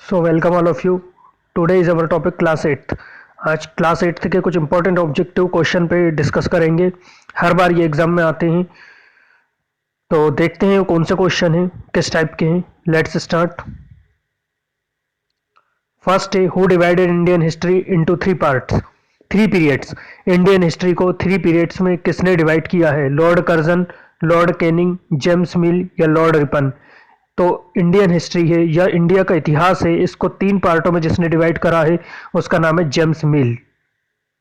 So welcome all of you. Today is our topic class eighth. आज class eighth के कुछ important objective question पे discuss करेंगे। हर बार ये एग्जाम में आते हैं, तो देखते हैं कौन से क्वेश्चन हैं, किस टाइप के हैं। Let's start. फर्स्ट है, who divided Indian history into three parts, three periods. Indian history को थ्री पीरियड्स में किसने डिवाइड किया है? Lord Curzon, Lord Canning, James मिल या लॉर्ड रिपन। तो इंडियन हिस्ट्री है या इंडिया का इतिहास है, इसको तीन पार्टों में जिसने डिवाइड करा है उसका नाम है जेम्स मिल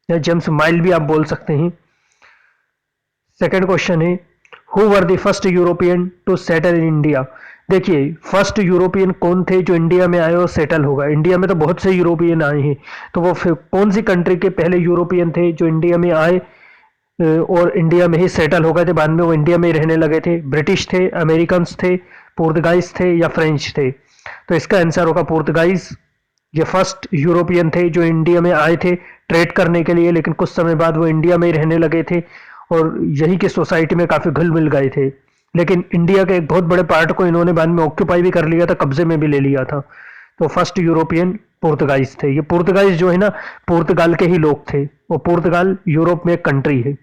या जेम्स माइल भी आप बोल सकते हैं। सेकंड क्वेश्चन है, who were the first European to settle in India. देखिए, फर्स्ट यूरोपियन कौन थे जो इंडिया में आए और सेटल होगा। इंडिया में तो बहुत से यूरोपियन आए हैं, तो वो फिर कौन सी कंट्री के पहले यूरोपियन थे जो इंडिया में आए और इंडिया में ही सेटल हो गए थे, बाद में वो इंडिया में ही रहने लगे थे। ब्रिटिश थे, अमेरिकन थे, पुर्तगाइज थे या फ्रेंच थे। तो इसका आंसर होगा पुर्तगाइज। ये फर्स्ट यूरोपियन थे जो इंडिया में आए थे ट्रेड करने के लिए, लेकिन कुछ समय बाद वो इंडिया में ही रहने लगे थे और यही की सोसाइटी में काफी घुल मिल गए थे। लेकिन इंडिया के एक बहुत बड़े पार्ट को इन्होंने बाद में ऑक्यूपाई भी कर लिया था, कब्जे में भी ले लिया था। तो फर्स्ट यूरोपियन पुर्तगाइज थे। ये पुर्तगाइज जो है ना, पुर्तगाल के ही लोग थे, वो पुर्तगाल यूरोप में एक कंट्री है।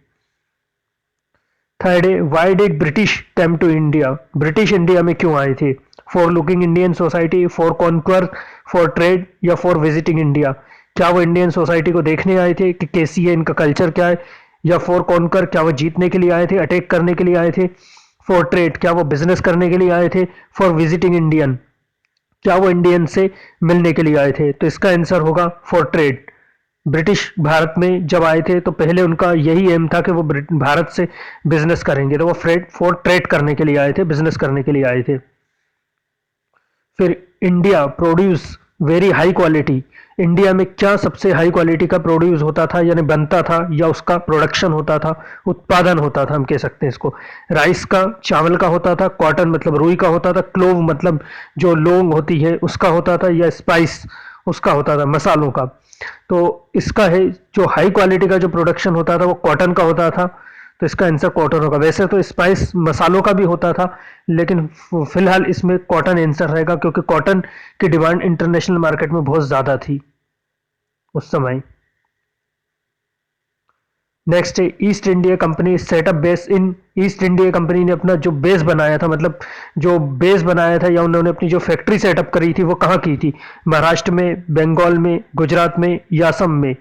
थर्ड है, why did British come to India. British India में क्यों आए थे? For looking Indian society, for conquer, for trade या फॉर विजिटिंग इंडिया। क्या वो इंडियन सोसाइटी को देखने आए थे कि कैसी है, इनका कल्चर क्या है, या फॉर कॉन्कर, क्या वो जीतने के लिए आए थे, अटैक करने के लिए आए थे। फॉर ट्रेड, क्या वो बिजनेस करने के लिए आए थे। फॉर विजिटिंग इंडियन, क्या वो इंडियन से मिलने के लिए आए थे। तो इसका आंसर होगा फॉर ट्रेड। ब्रिटिश भारत में जब आए थे तो पहले उनका यही एम था कि वो भारत से बिजनेस करेंगे, तो वो फॉर ट्रेड करने के लिए आए थे, बिजनेस करने के लिए आए थे। फिर India produce very high quality. India में क्या सबसे हाई क्वालिटी का प्रोड्यूस होता था, यानी बनता था, या उसका प्रोडक्शन होता था, उत्पादन होता था, हम कह सकते हैं इसको। राइस का, चावल का होता था। कॉटन मतलब रुई का होता था। क्लोव मतलब जो लौंग होती है उसका होता था, या स्पाइस उसका होता था, मसालों का। तो इसका है जो हाई क्वालिटी का जो प्रोडक्शन होता था वो कॉटन का होता था, तो इसका आंसर कॉटन होगा। वैसे तो स्पाइस मसालों का भी होता था, लेकिन फिलहाल इसमें कॉटन आंसर रहेगा, क्योंकि कॉटन की डिमांड इंटरनेशनल मार्केट में बहुत ज़्यादा थी उस समय। नेक्स्ट है, east India company setup base in. East India company ने अपना जो बेस बनाया था, मतलब जो बेस बनाया था या उन्होंने अपनी जो फैक्ट्री सेटअप करी थी वो कहाँ की थी? महाराष्ट्र में, बंगाल में, गुजरात में या असम में।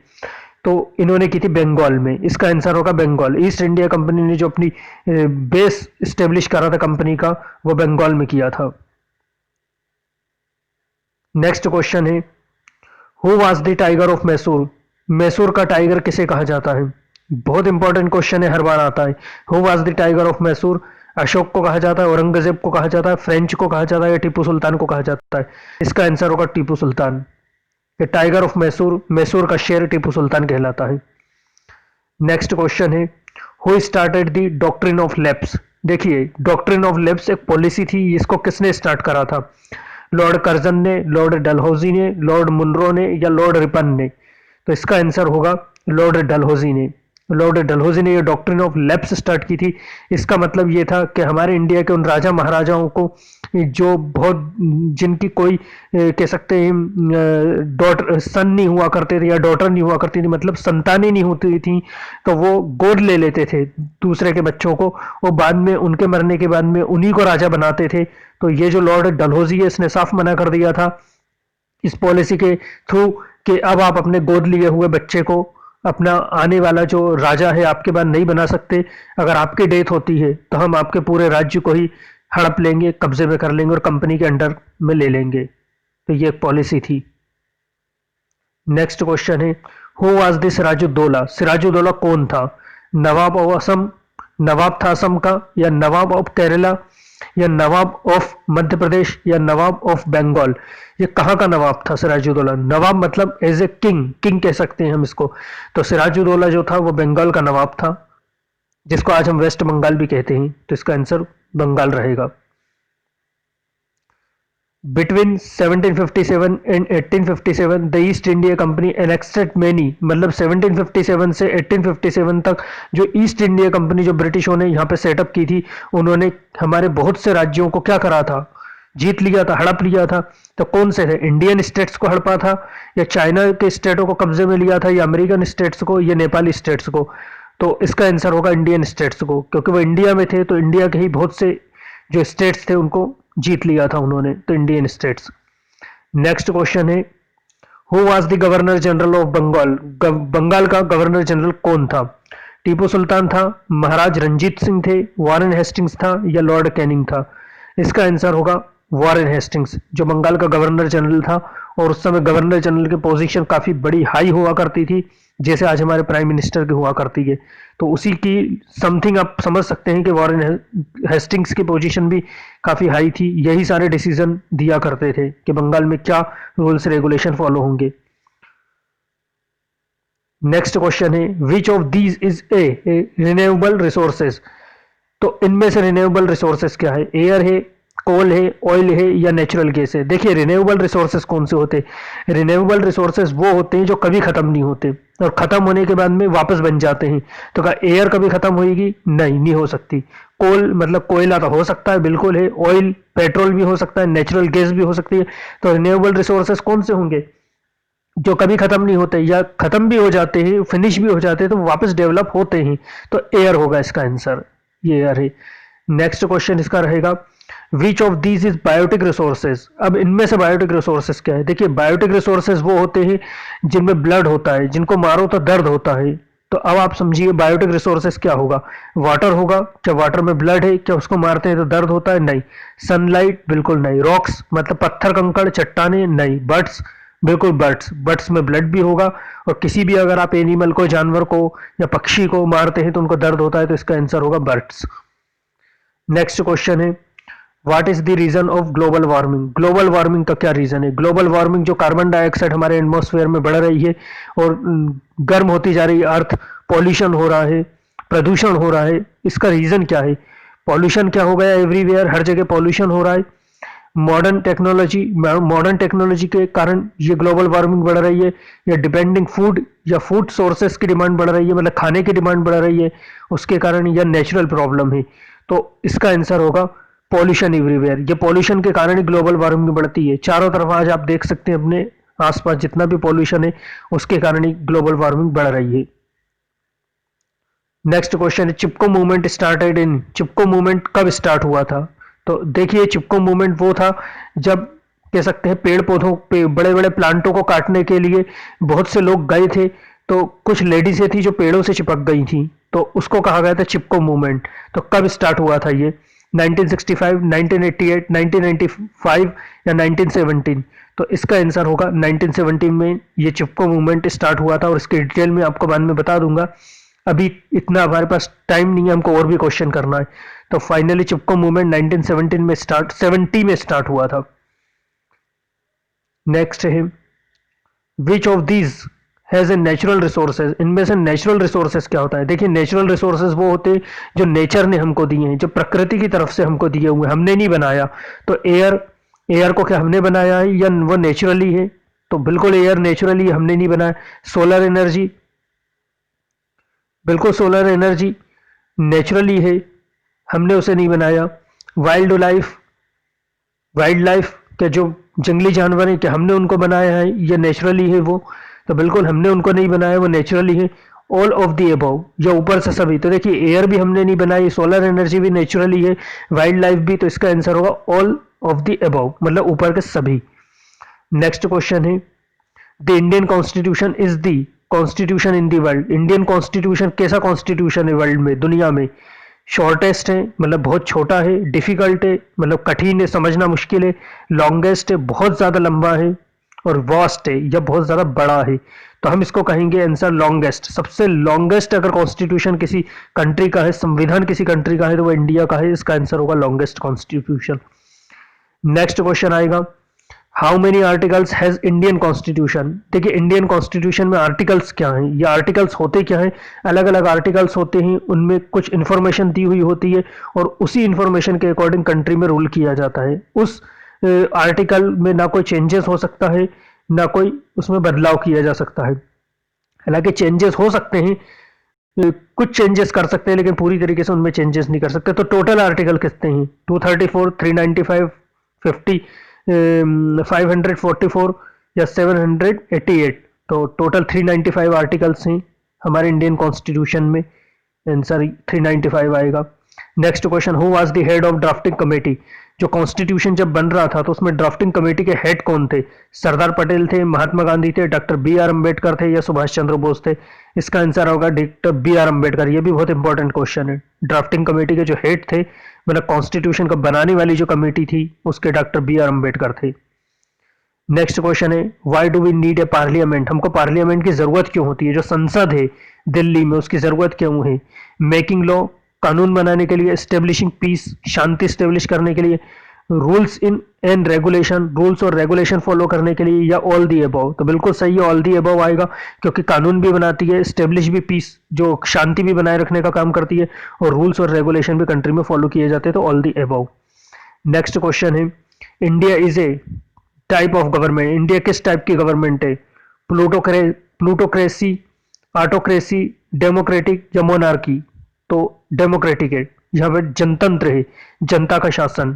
तो इन्होंने की थी बंगाल में। इसका आंसर होगा बंगाल। ईस्ट इंडिया कंपनी ने जो अपनी बेस स्टेब्लिश करा था कंपनी का, वो बंगाल में किया था। नेक्स्ट क्वेश्चन है, who was the tiger of Mysore. Mysore का टाइगर किसे कहा जाता है? बहुत इंपॉर्टेंट क्वेश्चन है, हर बार आता है। Who was the tiger of Mysore. Ashok को कहा जाता है, औरंगजेब को कहा जाता है, फ्रेंच को कहा जाता है, या टीपू सुल्तान को कहा जाता है। इसका आंसर होगा टीपू सुल्तान। ये टाइगर ऑफ मैसूर, मैसूर का शेर टीपू सुल्तान कहलाता है। नेक्स्ट क्वेश्चन है, who started the doctrine of lapse. देखिए, डॉक्ट्रिन ऑफ लैप्स एक पॉलिसी थी, इसको किसने स्टार्ट करा था? लॉर्ड कर्जन ने, लॉर्ड डलहौजी ने, लॉर्ड मुनरो ने या लॉर्ड रिपन ने। तो इसका आंसर होगा लॉर्ड डलहौजी ने। लॉर्ड डलहौजी ने ये डॉक्ट्रिन ऑफ लैप्स स्टार्ट की थी। इसका मतलब ये था कि हमारे इंडिया के उन राजा महाराजाओं को जो बहुत, जिनकी कोई कह सकते हैं डॉटर सन नहीं हुआ करते थे या डॉटर नहीं हुआ करती थी, मतलब संतानें नहीं होती थी, तो वो गोद ले लेते थे दूसरे के बच्चों को, वो बाद में उनके मरने के बाद में उन्हीं को राजा बनाते थे। तो ये जो लॉर्ड डलहौजी है, इसने साफ मना कर दिया था इस पॉलिसी के थ्रू कि अब आप अपने गोद लिए हुए बच्चे को अपना आने वाला जो राजा है आपके बाद नहीं बना सकते। अगर आपकी डेथ होती है तो हम आपके पूरे राज्य को ही हड़प लेंगे, कब्जे में कर लेंगे और कंपनी के अंडर में ले लेंगे। तो ये एक पॉलिसी थी। नेक्स्ट क्वेश्चन है, who was the Sirajuddaula. Sirajuddaula कौन था? नवाब ऑफ असम, नवाब था असम का, या नवाब ऑफ केरला, या नवाब ऑफ मध्य प्रदेश, या नवाब ऑफ बंगाल। ये कहाँ का नवाब था सिराजुद्दौला? नवाब मतलब एज ए किंग, किंग कह सकते हैं हम इसको। तो सिराजुद्दौला जो था वो बंगाल का नवाब था, जिसको आज हम वेस्ट बंगाल भी कहते हैं। तो इसका आंसर बंगाल रहेगा। Between 1757 and 1857 the east India company enacted many, मतलब 1757 से 1857 तक जो ईस्ट इंडिया कंपनी जो ब्रिटिशों ने यहाँ पे सेटअप की थी, उन्होंने हमारे बहुत से राज्यों को क्या करा था? जीत लिया था, हड़प लिया था। तो कौन से थे? इंडियन स्टेट्स को हड़पा था, या चाइना के स्टेटों को कब्जे में लिया था, या अमेरिकन स्टेट्स को, या नेपाली स्टेट्स को? तो इसका आंसर होगा इंडियन स्टेट्स को, क्योंकि वो इंडिया में थे तो इंडिया के ही बहुत से जो स्टेट्स थे उनको जीत लिया था उन्होंने, तो इंडियन स्टेट्स। नेक्स्ट क्वेश्चन है, who was the governor general of Bengal? Bengal का गवर्नर जनरल कौन था? टीपू सुल्तान था, महाराज रंजीत सिंह थे, वॉरेन हेस्टिंग्स था, या लॉर्ड कैनिंग था? इसका आंसर होगा वॉरेन हेस्टिंग्स, जो बंगाल का गवर्नर जनरल था। और उस समय गवर्नर जनरल की पोजीशन काफी बड़ी हाई हुआ करती थी, जैसे आज हमारे प्राइम मिनिस्टर की हुआ करती है। तो उसी की समथिंग आप समझ सकते हैं कि वॉरेन हेस्टिंग्स की पोजीशन भी काफी हाई थी। यही सारे डिसीजन दिया करते थे कि बंगाल में क्या रूल्स रेगुलेशन फॉलो होंगे। नेक्स्ट क्वेश्चन है, विच of these is A renewable resources? तो इनमें से रिन्यूएबल रिसोर्सेज क्या है? एयर है, कोल है, ऑयल है, या नेचुरल गैस है? देखिए रिन्यूएबल रिसोर्सेज कौन से होते हैं? रिन्यूएबल रिसोर्सेज वो होते हैं जो कभी खत्म नहीं होते और खत्म होने के बाद में वापस बन जाते हैं। तो क्या एयर कभी खत्म होगी? नहीं हो सकती। कोल मतलब कोयला तो हो सकता है, बिल्कुल है। ऑयल पेट्रोल भी हो सकता है, नेचुरल गैस भी हो सकती है। तो रिन्यूएबल रिसोर्सेज कौन से होंगे? जो कभी खत्म नहीं होते, या खत्म भी हो जाते हैं, फिनिश भी हो जाते हैं, तो वापस डेवलप होते हैं। तो एयर होगा इसका आंसर, ये एयर है। नेक्स्ट क्वेश्चन इसका रहेगा, which of these is biotic resources? अब इनमें से बायोटिक रिसोर्सेज क्या है? देखिए बायोटिक रिसोर्सेज वो होते हैं जिनमें ब्लड होता है, जिनको मारो तो दर्द होता है। तो अब आप समझिए बायोटिक रिसोर्सेज क्या होगा? वाटर होगा, क्या वाटर में ब्लड है? क्या उसको मारते हैं तो दर्द होता है? नहीं। सनलाइट? बिल्कुल नहीं। रॉक्स मतलब पत्थर कंकड़ चट्टाने? नहीं। बर्ड्स? बिल्कुल बर्ड्स, बर्ड्स में ब्लड भी होगा। और किसी भी अगर आप एनिमल को, जानवर को या पक्षी को मारते हैं तो उनको दर्द होता है, तो इसका आंसर होगा बर्ड्स। नेक्स्ट क्वेश्चन है, what is the reason of global warming? Global warming का क्या रीजन है? ग्लोबल वार्मिंग जो कार्बन डाइऑक्साइड हमारे एटमॉस्फेयर में बढ़ रही है और गर्म होती जा रही है अर्थ, पॉल्यूशन हो रहा है, प्रदूषण हो रहा है, इसका रीजन क्या है? पॉल्यूशन क्या हो गया? एवरीवेयर, हर जगह पॉल्यूशन हो रहा है। मॉडर्न टेक्नोलॉजी के कारण ये ग्लोबल वार्मिंग बढ़ रही है, या डिपेंडिंग फूड या फूड सोर्सेस की डिमांड बढ़ रही है, मतलब खाने की डिमांड बढ़ रही है उसके कारण, या नेचुरल प्रॉब्लम है? तो इसका आंसर होगा पॉल्यूशन एवरीवेयर। ये पॉल्यूशन के कारण ही ग्लोबल वार्मिंग बढ़ती है। चारों तरफ आज आप देख सकते हैं अपने आसपास जितना भी पॉल्यूशन है उसके कारण ही ग्लोबल वार्मिंग बढ़ रही है। नेक्स्ट क्वेश्चन है, Chipko movement started in? Chipko movement कब स्टार्ट हुआ था? तो देखिए चिपको मूवमेंट वो था जब कह सकते हैं पेड़ पौधों पे बड़े बड़े प्लांटों को काटने के लिए बहुत से लोग गए थे, तो कुछ लेडीजें थी जो पेड़ों से चिपक गई थी, तो उसको कहा गया था चिपको मूवमेंट। तो कब स्टार्ट हुआ था ये? 1965, 1988, 1995 या 1917? तो इसका आंसर होगा 1917 में ये चिपको मूवमेंट स्टार्ट हुआ था, और इसके डिटेल में आपको बाद में बता दूंगा। अभी इतना हमारे पास टाइम नहीं है, हमको और भी क्वेश्चन करना है। तो फाइनली चिपको मूवमेंट 1917 में स्टार्ट 70 में स्टार्ट हुआ था। नेक्स्ट है, विच of these has a natural resources? इनमें से नेचुरल रिसोर्सेज क्या होता है? देखिए नेचुरल रिसोर्सेज वो होते हैं जो नेचर ने हमको दिए हैं, जो प्रकृति की तरफ से हमको दिए हुए, हमने नहीं बनाया। तो एयर, एयर को क्या हमने बनाया है या वो नेचुरली है? तो बिल्कुल एयर नेचुरली, हमने नहीं बनाया। सोलर एनर्जी, बिल्कुल सोलर एनर्जी नेचुरली है, हमने उसे नहीं बनाया। वाइल्ड लाइफ, वाइल्ड लाइफ के जो जंगली जानवर हैं क्या हमने उनको बनाया है या नेचुरली है वो? तो बिल्कुल हमने उनको नहीं बनाया, वो नेचुरली है। ऑल ऑफ द अबव, या ऊपर से सभी। तो देखिए एयर भी हमने नहीं बनाई, सोलर एनर्जी भी नेचुरली है, वाइल्ड लाइफ भी। तो इसका आंसर होगा ऑल ऑफ द अबव, मतलब ऊपर के सभी। नेक्स्ट क्वेश्चन है, the Indian constitution is the constitution in the world? Indian constitution कैसा कॉन्स्टिट्यूशन है वर्ल्ड में, दुनिया में? शॉर्टेस्ट है मतलब बहुत छोटा है, डिफिकल्ट है मतलब कठिन है, समझना मुश्किल है, लॉन्गेस्ट है बहुत ज़्यादा लंबा है, और वास्ट है या बहुत ज़्यादा बड़ा है। तो हम इसको कहेंगे आंसर लॉन्गेस्ट। सबसे लॉन्गेस्ट अगर कॉन्स्टिट्यूशन किसी कंट्री का है, संविधान किसी कंट्री का है, तो वो इंडिया का है। इसका आंसर होगा लॉन्गेस्ट कॉन्स्टिट्यूशन। नेक्स्ट क्वेश्चन आएगा, how many articles has Indian constitution? देखिए इंडियन कॉन्स्टिट्यूशन में आर्टिकल्स क्या हैं, ये आर्टिकल्स होते क्या हैं? अलग अलग आर्टिकल्स होते हैं, उनमें कुछ इंफॉर्मेशन दी हुई होती है, और उसी इंफॉर्मेशन के अकॉर्डिंग कंट्री में रूल किया जाता है। उस आर्टिकल में ना कोई चेंजेस हो सकता है, ना कोई उसमें बदलाव किया जा सकता है। हालांकि चेंजेस हो सकते हैं, कुछ चेंजेस कर सकते हैं, लेकिन पूरी तरीके से उनमें चेंजेस नहीं कर सकते। तो टोटल आर्टिकल कितने हैं? 234, 395, 50 544 या 788। तो टोटल 395 आर्टिकल्स हैं हमारे इंडियन कॉन्स्टिट्यूशन में, आंसर 395 आएगा। Next question, who was the head of drafting committee? जो कॉन्स्टिट्यूशन जब बन रहा था तो उसमें ड्राफ्टिंग कमेटी के हेड कौन थे? सरदार पटेल थे, महात्मा गांधी थे, डॉक्टर बी आर अम्बेडकर थे या सुभाष चंद्र बोस थे? इसका आंसर होगा डॉक्टर बी आर अम्बेडकर। ये भी बहुत इंपॉर्टेंट क्वेश्चन है। ड्राफ्टिंग कमेटी के जो हेड थे, मतलब कॉन्स्टिट्यूशन को बनाने वाली जो कमेटी थी, उसके डॉक्टर बी आर अम्बेडकर थे। नेक्स्ट क्वेश्चन है, why do we need a parliament? हमको पार्लियामेंट की जरूरत क्यों होती है? जो संसद है दिल्ली में, उसकी जरूरत क्यों है? मेकिंग लॉ, कानून बनाने के लिए, स्टेब्लिशिंग पीस, शांति स्टेब्लिश करने के लिए, rules in and regulation, rules और रेगुलेशन फॉलो करने के लिए, या ऑल दी अबव? तो बिल्कुल सही है, ऑल दी अबव आएगा, क्योंकि कानून भी बनाती है, स्टेब्लिश भी पीस, जो शांति भी बनाए रखने का काम करती है, और रूल्स और रेगुलेशन भी कंट्री में फॉलो किए जाते हैं, तो all the above. Next question है, India is a type of government? India किस टाइप की गवर्नमेंट है? प्लूटोक्रेसी, ऑटोक्रेसी, डेमोक्रेटिक या मोनार्की? तो डेमोक्रेटिक है, यहाँ पर जनतंत्र है, जनता का शासन।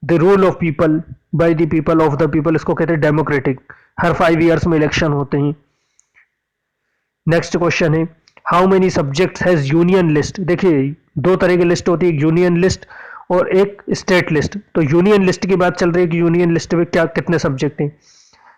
The rule of people by the people of the people, इसको कहते हैं डेमोक्रेटिक। हर 5 ईयर्स में इलेक्शन होते हैं। नेक्स्ट क्वेश्चन है, how many subjects has union list? देखिए, दो तरह की लिस्ट होती है, एक यूनियन लिस्ट और एक स्टेट लिस्ट। तो यूनियन लिस्ट की बात चल रही है कि यूनियन लिस्ट में क्या कितने सब्जेक्ट हैं।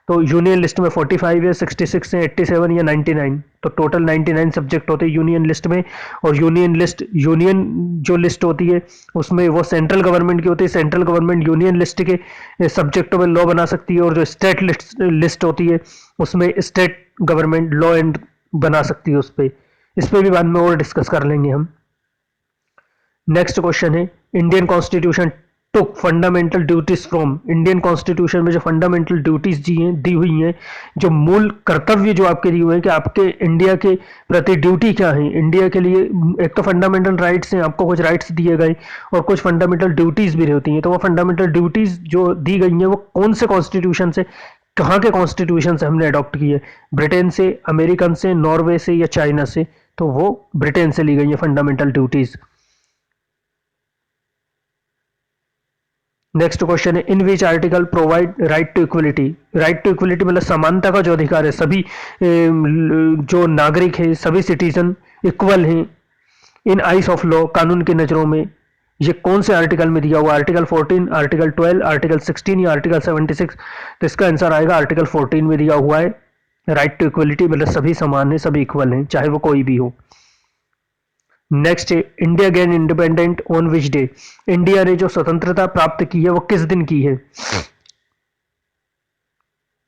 तो यूनियन लिस्ट में 45 है, 66 है, 87 या 99। तो टोटल 99 सब्जेक्ट होते हैं यूनियन लिस्ट में। और यूनियन जो लिस्ट होती है उसमें वो सेंट्रल गवर्नमेंट की होती है। सेंट्रल गवर्नमेंट यूनियन लिस्ट के सब्जेक्टों में लॉ बना सकती है, और जो स्टेट लिस्ट होती है उसमें स्टेट गवर्नमेंट लॉ एंड बना सकती है उस पर। इस पर भी बाद में और डिस्कस कर लेंगे हम। नेक्स्ट क्वेश्चन है, Indian constitution took fundamental duties from? Indian constitution में जो फंडामेंटल ड्यूटीज दी हुई हैं, जो मूल कर्तव्य जो आपके दिए हुए हैं कि आपके इंडिया के प्रति ड्यूटी क्या है इंडिया के लिए। एक तो फंडामेंटल राइट्स हैं, आपको कुछ राइट्स दिए गए, और कुछ फंडामेंटल ड्यूटीज भी होती हैं। तो वो फंडामेंटल ड्यूटीज जो दी गई हैं वो कौन से कॉन्स्टिट्यूशन से, कहाँ के कॉन्स्टिट्यूशन से हमने अडॉप्ट की है? ब्रिटेन से, अमेरिकन से, नॉर्वे से या चाइना से? तो वो ब्रिटेन से ली गई है फंडामेंटल ड्यूटीज। नेक्स्ट क्वेश्चन है, in which article provide right to equality? Right to equality मतलब समानता का जो अधिकार है, सभी जो नागरिक है, सभी सिटीजन इक्वल हैं इन आइस ऑफ लॉ, कानून की नजरों में। ये कौन से आर्टिकल में दिया हुआ? आर्टिकल 14, आर्टिकल 12, आर्टिकल 16 या आर्टिकल 76? तो इसका आंसर आएगा आर्टिकल 14 में दिया हुआ है। राइट टू इक्वलिटी मतलब सभी समान है, सभी इक्वल हैं, चाहे वो कोई भी हो। नेक्स्ट है, India gain independent on which day? India ने जो स्वतंत्रता प्राप्त की है वो किस दिन की है?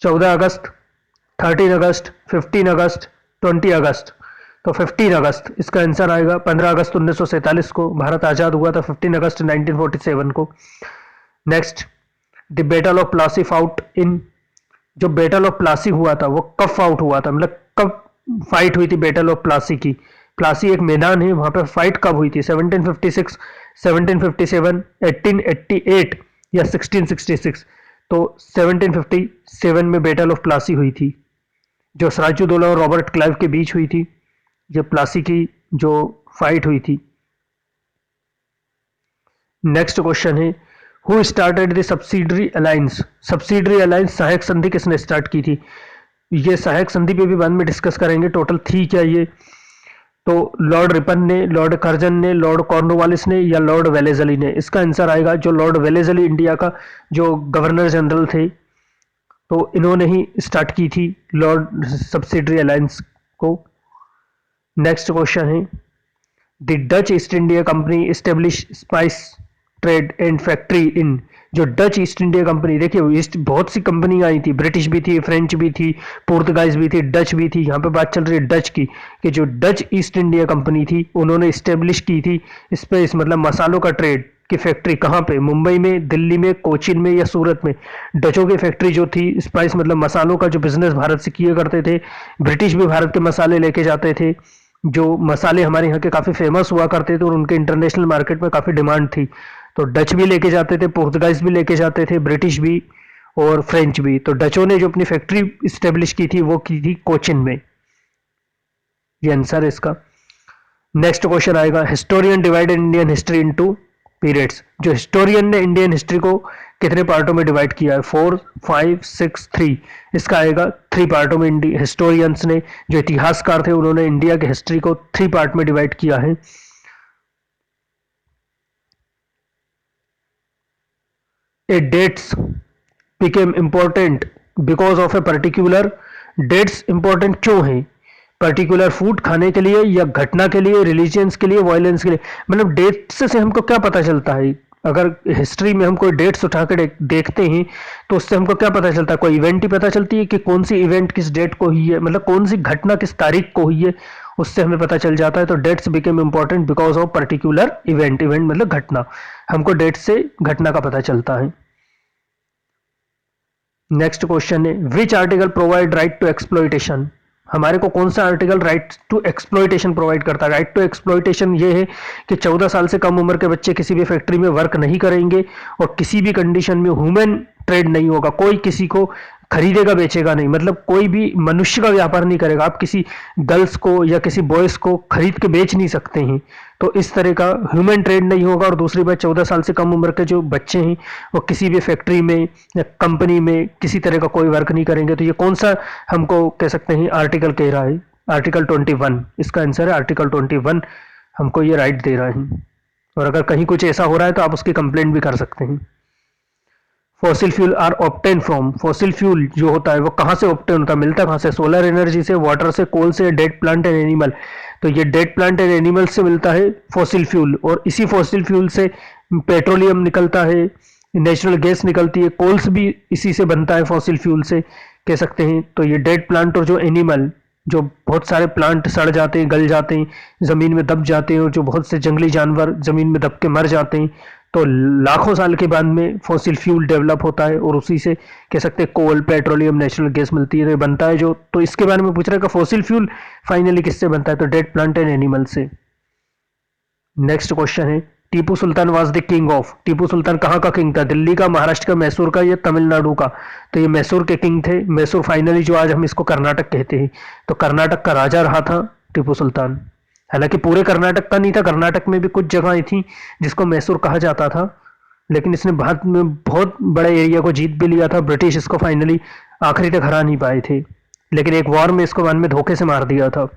14 अगस्त, 13 अगस्त, 15 अगस्त, 20 अगस्त? तो 15 अगस्त इसका आंसर आएगा। 15 अगस्त 1947 को भारत आजाद हुआ था, 15 अगस्त 1947 को। Next, the battle of Plassey fought in? जो बैटल ऑफ प्लासी हुआ था वो कब फाउट हुआ था, मतलब कब फाइट हुई थी बैटल ऑफ प्लासी की? प्लासी एक मैदान है, वहां पे फाइट कब हुई थी? 1756, 1757, 1888 या 1666? तो 1757 में बैटल ऑफ प्लासी हुई थी, जो सराजुद्दौला और रॉबर्ट क्लाइव के बीच हुई थी। ये प्लासी की जो फाइट हुई थी। नेक्स्ट क्वेश्चन है, who started the subsidiary alliance? Subsidiary alliance, सहायक संधि किसने स्टार्ट की थी? ये सहायक संधि पे भी बाद में डिस्कस करेंगे टोटल थी क्या ये। तो लॉर्ड रिपन ने, लॉर्ड कर्जन ने, लॉर्ड कॉर्नवालिस ने या लॉर्ड वेलेजली ने? इसका आंसर आएगा जो लॉर्ड वेलेजली इंडिया का जो गवर्नर जनरल थे, तो इन्होंने ही स्टार्ट की थी लॉर्ड सब्सिडरी अलायंस को। नेक्स्ट क्वेश्चन है, the Dutch east India company establish spice trade and factory in? जो डच ईस्ट इंडिया कंपनी, देखिए ईस्ट बहुत सी कंपनी आई थी, ब्रिटिश भी थी, फ्रेंच भी थी, पुर्तगाइज भी थी, डच भी थी। यहाँ पे बात चल रही है डच की, कि जो डच ईस्ट इंडिया कंपनी थी उन्होंने स्टेब्लिश की थी स्पाइस मतलब मसालों का ट्रेड की फैक्ट्री। कहाँ पे? मुंबई में, दिल्ली में, कोचीन में या सूरत में? डचों की फैक्ट्री जो थी, स्पाइस मतलब मसालों का जो बिजनेस भारत से किए करते थे। ब्रिटिश भी भारत के मसाले लेके जाते थे, जो मसाले हमारे यहाँ के काफ़ी फेमस हुआ करते थे और उनके इंटरनेशनल मार्केट में काफ़ी डिमांड थी। तो डच भी लेके जाते थे, पुर्तगाइज भी लेके जाते थे, ब्रिटिश भी और फ्रेंच भी। तो डचों ने जो अपनी फैक्ट्री स्टेब्लिश की थी वो की थी कोचिन में। ये आंसर है इसका। नेक्स्ट क्वेश्चन आएगा, historian divided Indian history into periods? जो हिस्टोरियन ने इंडियन हिस्ट्री को कितने पार्टों में डिवाइड किया है? 4, 5, 6, 3। इसका आएगा 3 पार्टों में। हिस्टोरियंस ने, जो इतिहासकार थे, उन्होंने इंडिया के हिस्ट्री को 3 पार्ट में डिवाइड किया है। A dates became important because of a particular. Dates important क्यों है? पर्टिकुलर फूड खाने के लिए, या घटना के लिए, रिलीजियंस के लिए, वायलेंस के लिए? मतलब डेट्स से हमको क्या पता चलता है? अगर हिस्ट्री में हम कोई डेट्स उठा कर देखते हैं तो उससे हमको क्या पता चलता है? कोई इवेंट ही पता चलती है कि कौन सी इवेंट किस डेट को हुई है, मतलब कौन सी घटना किस तारीख को हुई है, उससे हमें पता चल जाता है। तो dates became important because of particular event. Event मतलब घटना, हमको डेट से घटना का पता चलता है। नेक्स्ट क्वेश्चन है, which article provide right to exploitation? हमारे को कौन सा article right to exploitation provide करता है? राइट टू एक्सप्लॉइटेशन ये है कि 14 साल से कम उम्र के बच्चे किसी भी फैक्ट्री में वर्क नहीं करेंगे और किसी भी कंडीशन में ह्यूमन ट्रेड नहीं होगा। कोई किसी को खरीदेगा बेचेगा नहीं, मतलब कोई भी मनुष्य का व्यापार नहीं करेगा। आप किसी गर्ल्स को या किसी बॉयज को खरीद के बेच नहीं सकते हैं। तो इस तरह का ह्यूमन ट्रेड नहीं होगा। और दूसरी बात, 14 साल से कम उम्र के जो बच्चे हैं वो किसी भी फैक्ट्री में या कंपनी में किसी तरह का कोई वर्क नहीं करेंगे। तो ये कौन सा हमको कह सकते हैं आर्टिकल कह रहा है? आर्टिकल 21 इसका आंसर है। आर्टिकल 21 हमको ये राइट दे रहा है। और अगर कहीं कुछ ऐसा हो रहा है तो आप उसकी कंप्लेंट भी कर सकते हैं। Fossil fuel are obtain from. Fossil fuel जो होता है वो कहाँ से ऑब्टेन होता है, मिलता कहाँ से? सोलर एनर्जी से, वाटर से, कोल से, डेड प्लांट एंड एनिमल। तो ये डेड प्लांट एंड एनिमल से मिलता है फॉसिल फ्यूल। और इसी फॉसिल फ्यूल से पेट्रोलियम निकलता है, नेचुरल गैस निकलती है, कोल्स भी इसी से बनता है, फॉसिल फ्यूल से कह सकते हैं। तो ये डेड प्लांट और जो एनिमल, जो बहुत सारे प्लांट सड़ जाते हैं, गल जाते हैं, ज़मीन में दब जाते हैं, और जो बहुत से जंगली जानवर ज़मीन में दब के मर जाते हैं, तो लाखों साल के बाद में फॉसिल फ्यूल डेवलप होता है और उसी से कह सकते हैं कोल, पेट्रोलियम, नेचुरल गैस मिलती है। तो ये बनता है जो, तो इसके बारे में पूछ रहा है कि फॉसिल फ्यूल फाइनली किससे बनता है? तो डेड प्लांट एंड एनिमल से। नेक्स्ट क्वेश्चन है, Tipu Sultan was the king of. Tipu Sultan कहाँ का किंग था? दिल्ली का, महाराष्ट्र का, मैसूर का, या तमिलनाडु का? तो ये मैसूर के किंग थे। मैसूर फाइनली जो आज हम इसको कर्नाटक कहते हैं, तो कर्नाटक का राजा रहा था टीपू सुल्तान। हालांकि पूरे कर्नाटक का नहीं था, कर्नाटक में भी कुछ जगह थी जिसको मैसूर कहा जाता था, लेकिन इसने बाद में बहुत बड़े एरिया को जीत भी लिया था। ब्रिटिश इसको फाइनली आखिरी तक हरा नहीं पाए थे, लेकिन एक वॉर में इसको बाद में धोखे से मार दिया था।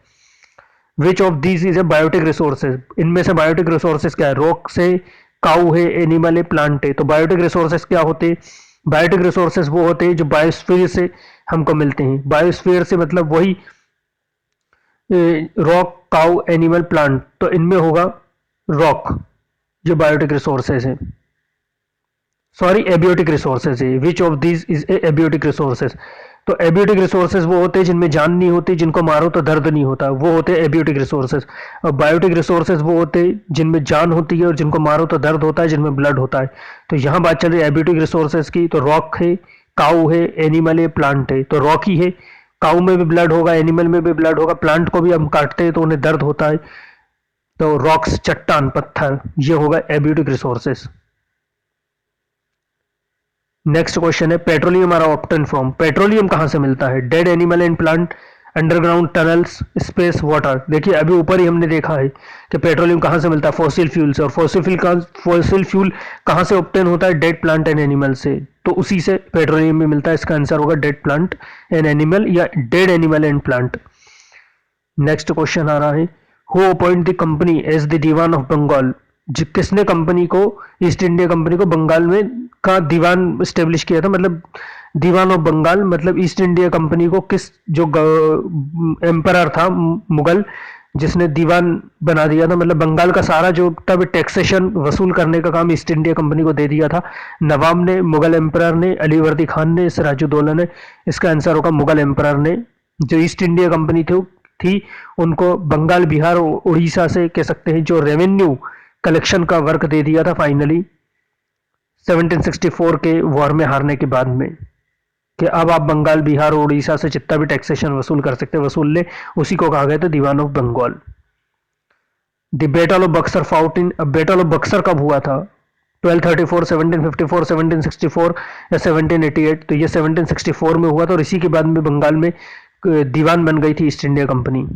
Which of these is a biotic resources? इनमें से बायोटिक रिसोर्सेज क्या है? रॉक से, काऊ है, एनिमल है, प्लांट है। तो बायोटिक रिसोर्सेज क्या होते हैं? बायोटिक रिसोर्सेज वो होते हैं जो बायोस्फीयर से हमको मिलते हैं। बायोस्फीयर से मतलब वही रॉक, काऊ, एनिमल, प्लांट। तो इनमें होगा रॉक, जो बायोटिक रिसोर्सेज है, सॉरी एबियोटिक रिसोर्सेज है। विच of these is A abiotic resources? तो एबियोटिक रिसोर्सेज वो होते हैं जिनमें जान नहीं होती, जिनको मारो तो दर्द नहीं होता, वो होते हैं एबियोटिक रिसोर्सेज। और बायोटिक रिसोर्सेज वो होते हैं जिनमें जान होती है और जिनको मारो तो दर्द होता है, जिनमें ब्लड होता है। तो यहाँ बात चल रही है एबियोटिक रिसोर्सेज की। तो रॉक है, काऊ है, एनिमल है, प्लांट है। तो रॉक ही है, काऊ में भी ब्लड होगा, एनिमल में भी ब्लड होगा, प्लांट को भी हम काटते हैं तो उन्हें दर्द होता है। तो रॉक्स, चट्टान, पत्थर, ये होगा एबियोटिक रिसोर्सेज। नेक्स्ट क्वेश्चन है, petroleum are obtain from. Petroleum कहां से मिलता है? Dead animal and plant, underground tunnels, space, water. देखिए अभी ऊपर ही हमने देखा है कि पेट्रोलियम कहां से मिलता है? फॉसिल फ्यूल से। और फॉसिल फ्यूल कहां से ऑब्टेन होता है? डेड प्लांट एंड एनिमल से। तो उसी से पेट्रोलियम भी मिलता है। इसका आंसर होगा डेड प्लांट एंड एनिमल, या dead animal and plant. Next question आ रहा है, who appoint the company as the Diwan of Bengal. किसने कंपनी को, ईस्ट इंडिया कंपनी को बंगाल में का दीवान स्टेब्लिश किया था? मतलब दीवान ऑफ बंगाल मतलब ईस्ट इंडिया कंपनी को किस, जो एम्परर था मुगल, जिसने दीवान बना दिया था, मतलब बंगाल का सारा जो तब टैक्सेशन वसूल करने का काम ईस्ट इंडिया कंपनी को दे दिया था। नवाब ने, मुगल एम्परर ने, अलीवर्दी खान ने, सिराजुद्दौला ने। इसका आंसर होगा मुगल एम्परर ने। जो ईस्ट इंडिया कंपनी थी उनको बंगाल, बिहार, उड़ीसा से कह सकते हैं जो रेवेन्यू कलेक्शन का वर्क दे दिया था फाइनली 1764 के वॉर में हारने के बाद में, कि अब आप बंगाल, बिहार और उड़ीसा से जितना भी टैक्सेशन वसूल कर सकते वसूल ले। उसी को कहा गया था Diwan of Bengal. The battle of Buxar fought in. Battle of Buxar कब हुआ था? 1234, 1754, 1764 या 1788? तो ये 1764 में हुआ था और इसी के बाद में बंगाल में दीवान बन गई थी East India company.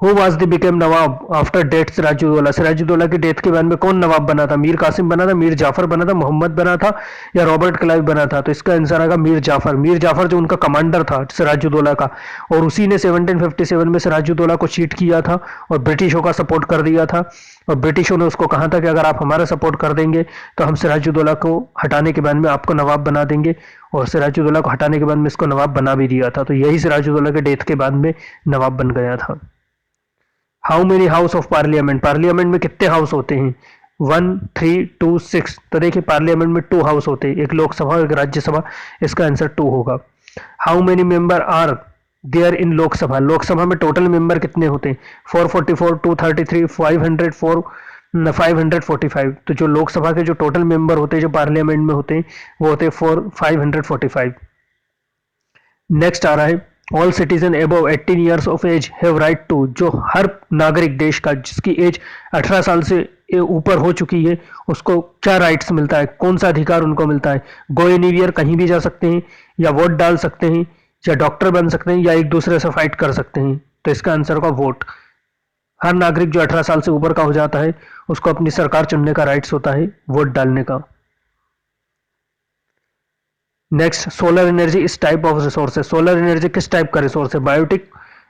Who was the became nawab after death Sirajuddaula, Sirajuddaula की डेथ के बाद में कौन नवाब बना था? मीर कासिम बना था, मीर जाफर बना था, मोहम्मद बना था या रॉबर्ट क्लाइव बना था? तो इसका आंसर आएगा मीर जाफर। मीर जाफर जो उनका कमांडर था सिराजुद्दौला का, और उसी ने 1757 में सिराजुद्दौला को चीट किया था और ब्रिटिशों का सपोर्ट कर दिया था, और ब्रिटिशों ने उसको कहा था कि अगर आप हमारा सपोर्ट कर देंगे तो हम सिराजुद्दौला को हटाने के बाद में आपको नवाब बना देंगे, और सिराजुद्दौला को हटाने के बाद में इसको नवाब बना भी दिया था। तो यही सिराजुद्दौला के डेथ के बाद में नवाब बन गया था। How many house of parliament, parliament में कितने हाउस होते हैं? 1, 3, 2, 6। तो देखिए पार्लियामेंट में 2 हाउस होते हैं, एक लोकसभा और एक राज्यसभा। इसका आंसर 2 होगा। How many member are there in Lok Sabha, Lok Sabha में टोटल मेंबर कितने होते हैं? 444, 233, 504, 545। तो जो लोकसभा के जो टोटल मेंबर होते हैं जो पार्लियामेंट में होते हैं वो होते हैं 545। नेक्स्ट आ रहा है all citizen above 18 years of age have right to, जो हर नागरिक देश का जिसकी एज 18 साल से ऊपर हो चुकी है उसको क्या राइट्स मिलता है, कौन सा अधिकार उनको मिलता है? गो एनीवेयर, कहीं भी जा सकते हैं, या वोट डाल सकते हैं, या डॉक्टर बन सकते हैं, या एक दूसरे से फाइट कर सकते हैं। तो इसका आंसर होगा वोट। हर नागरिक जो 18 साल से ऊपर का हो जाता है उसको अपनी सरकार चुनने का राइट्स होता है, वोट डालने का। Next, solar energy is type of resource है, सोलर एनर्जी किस टाइप का रिसोर्स है? Biotic,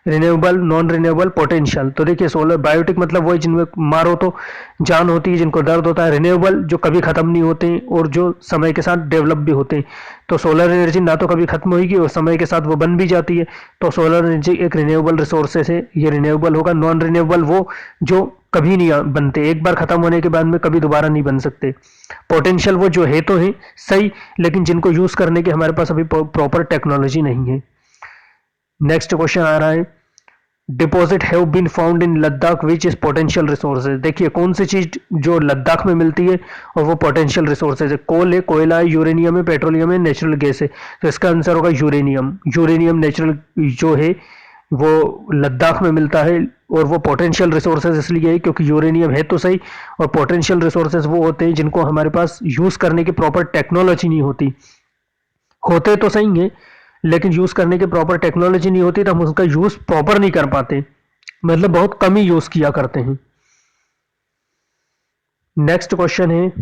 renewable, non renewable, potential. तो देखिए सोलर, बायोटिक मतलब वही जिनमें मारो तो जान होती है, जिनको दर्द होता है। रिन्यूएबल जो कभी खत्म नहीं होते हैं और जो समय के साथ डेवलप भी होते हैं। तो सोलर एनर्जी ना तो कभी खत्म होगी और समय के साथ वो बन भी जाती है। तो सोलर एनर्जी एक रिन्यूएबल रिसोर्सेस है, ये रिन्यूएबल होगा। नॉन रिन्यूएबल वो जो कभी नहीं बनते, एक बार खत्म होने के बाद में कभी दोबारा नहीं बन सकते। पोटेंशियल वो जो है तो है सही, लेकिन जिनको यूज करने की हमारे पास अभी प्रॉपर टेक्नोलॉजी नहीं है। नेक्स्ट क्वेश्चन आ रहा है, deposit have been found in Ladakh which is potential resources. देखिए कौन सी चीज जो लद्दाख में मिलती है और वो पोटेंशियल रिसोर्सेज है? कोल है, कोयला है, यूरेनियम है, पेट्रोलियम है, नेचुरल गैस है। तो इसका आंसर होगा यूरेनियम। यूरेनियम नेचुरल जो है वो लद्दाख में मिलता है, और वो पोटेंशियल रिसोर्सेज इसलिए है क्योंकि यूरेनियम है तो सही, और पोटेंशियल रिसोर्सेज वो होते हैं जिनको हमारे पास यूज करने की प्रॉपर टेक्नोलॉजी नहीं होती। होते तो सही है लेकिन यूज करने की प्रॉपर टेक्नोलॉजी नहीं होती तो हम उसका यूज प्रॉपर नहीं कर पाते, मतलब बहुत कम ही यूज किया करते हैं। नेक्स्ट क्वेश्चन है,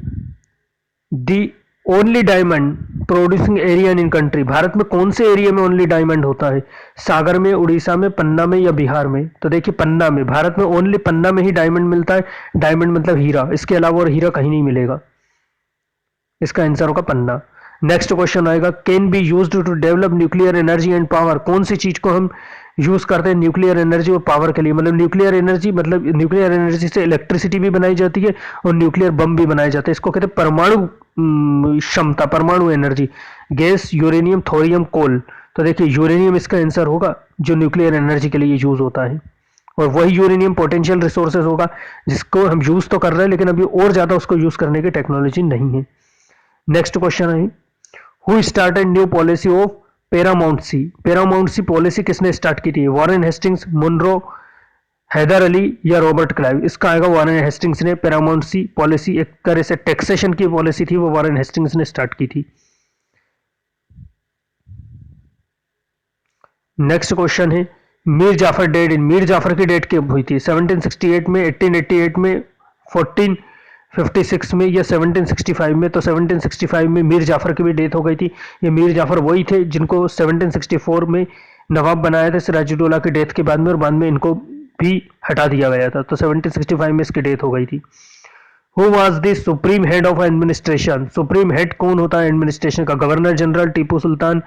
the only diamond producing area in country, Bharat में कौन से एरिया में ओनली डायमंड होता है? सागर में, उड़ीसा में, पन्ना में, या बिहार में? तो देखिए पन्ना में, भारत में ओनली पन्ना में ही डायमंड मिलता है। डायमंड मतलब हीरा, इसके अलावा और हीरा कहीं नहीं मिलेगा। इसका आंसर होगा पन्ना। नेक्स्ट क्वेश्चन आएगा, can be used to develop nuclear energy and power, कौन सी चीज को हम यूज करते हैं न्यूक्लियर एनर्जी और पावर के लिए? मतलब न्यूक्लियर एनर्जी, मतलब न्यूक्लियर एनर्जी से इलेक्ट्रिसिटी भी बनाई जाती है और न्यूक्लियर बम भी बनाए जाते हैं। इसको कहते हैं परमाणु क्षमता, परमाणु एनर्जी। गैस, यूरेनियम, थोरियम, कोल। तो देखिए यूरेनियम इसका आंसर होगा जो न्यूक्लियर एनर्जी के लिए यूज होता है, और वही यूरेनियम पोटेंशियल रिसोर्सेज होगा जिसको हम यूज तो कर रहे हैं लेकिन अभी और ज्यादा उसको यूज करने की टेक्नोलॉजी नहीं है। नेक्स्ट क्वेश्चन है, who started new policy of paramountcy, paramountcy policy किसने स्टार्ट की थी? Warren Hastings, Munro, Haider Ali, या रॉबर्ट क्लाइव? इसका आएगा वॉरेन हेस्टिंग्स ने। पैरामाउंट सी पॉलिसी एक तरह से टैक्सेशन की पॉलिसी थी, वो वॉरेन हेस्टिंग्स ने स्टार्ट की थी। नेक्स्ट क्वेश्चन है, मीर जाफर डेड इन, मीर जाफर की डेट कब हुई थी? 1768 में, 1888 में, 1456 में, या 1765 में? तो 1765 में मीर जाफर की भी डेथ हो गई थी। ये मीर जाफर वही थे जिनको 1764 में नवाब बनाया था सिराजुद्दौला की डेथ के बाद में, और बाद में इनको भी हटा दिया गया था। तो 1765 में इसकी डेथ हो गई थी। Who was the supreme head of administration, supreme head कौन होता है एडमिनिस्ट्रेशन का? Governor general, Tipu Sultan,